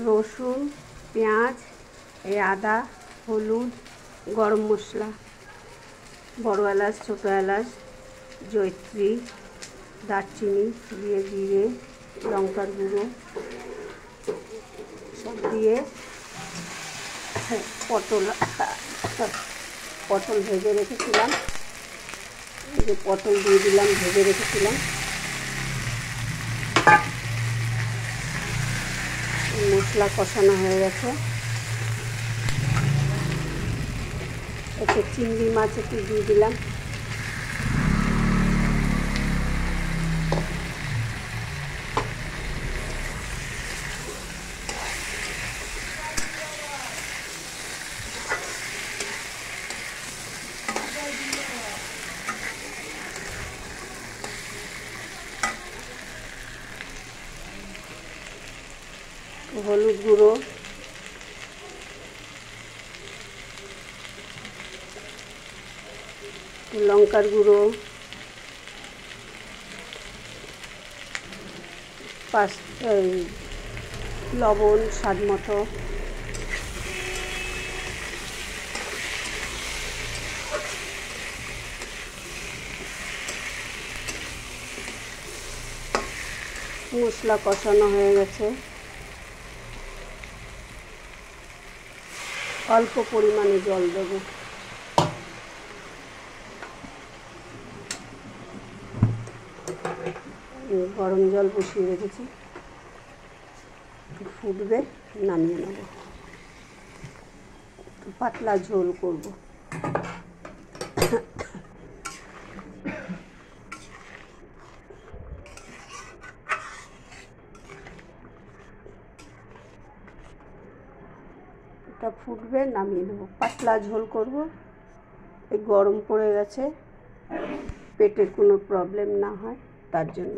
রসুন, পেঁয়াজ, এই আদা, হলুদ, গরম মশলা, বড় এলাচ, ছোটো এলাচ, জয়িত্রী, দারচিনি দিয়ে জিরে, লঙ্কার গুঁড়ো সব দিয়ে পটল ভেজে রেখেছিলাম, এই যে পটল দিয়ে দিলাম, ভেজে রেখেছিলাম। মশলা কষানো হয়ে গেছে, এতে চিংড়ি মাছ একটু দিয়ে দিলাম, হলুদ গুঁড়ো, লঙ্কার গুঁড়ো, লবণ স্বাদ মতো, মশলা কষানো হয়ে গেছে, অল্প পরিমাণে জল দেব। গরম জল বসিয়ে রেখেছি, ফুটবে, নামিয়ে নেব। পাতলা ঝোল করব। এটা ফুটবে, নামিয়ে নেব। পাতলা ঝোল করব, এই গরম পড়ে গেছে, পেটের কোনো প্রবলেম না হয় তার জন্য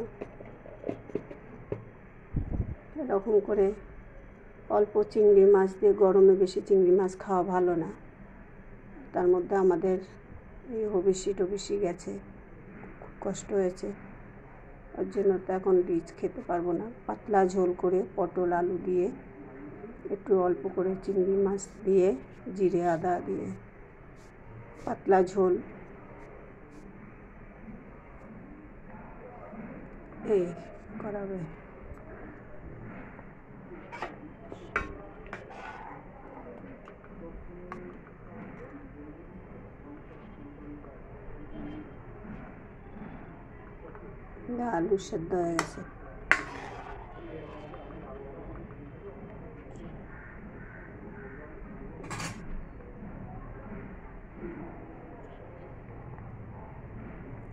এরকম করে অল্প চিংড়ি মাছ দিয়ে, গরমে বেশি চিংড়ি মাছ খাওয়া ভালো না, তার মধ্যে আমাদের এই টবিসি গেছে, খুব কষ্ট হয়েছে, ওর জন্য তো এখন রিচ খেতে পারবো না। পাতলা ঝোল করে পটল আলু দিয়ে, একটু অল্প করে চিংড়ি মাছ দিয়ে, জিরে আদা দিয়ে পাতলা ঝোল, এই করাবে। আলু সেদ্ধ হয়ে গেছে,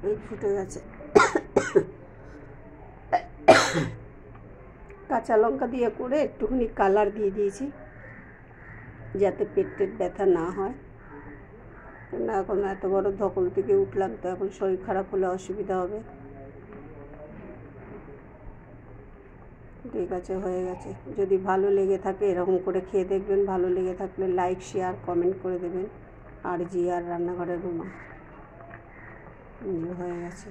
এই ফুটে গেছে। কাঁচা লঙ্কা দিয়ে করে একটুখানি কালার দিয়ে দিয়েছি, যাতে পেটের ব্যথা না হয়। না, এখন এত বড় ধকল থেকে উঠলাম, তো এখন শরীর খারাপ হলে অসুবিধা হবে। ঠিক আছে, হয়ে গেছে। যদি ভালো লেগে থাকে এরকম করে খেয়ে দেখবেন, ভালো লেগে থাকলে লাইক, শেয়ার, কমেন্ট করে দেবেন। আর রান্নাঘরের রুমা হয়ে গেছে।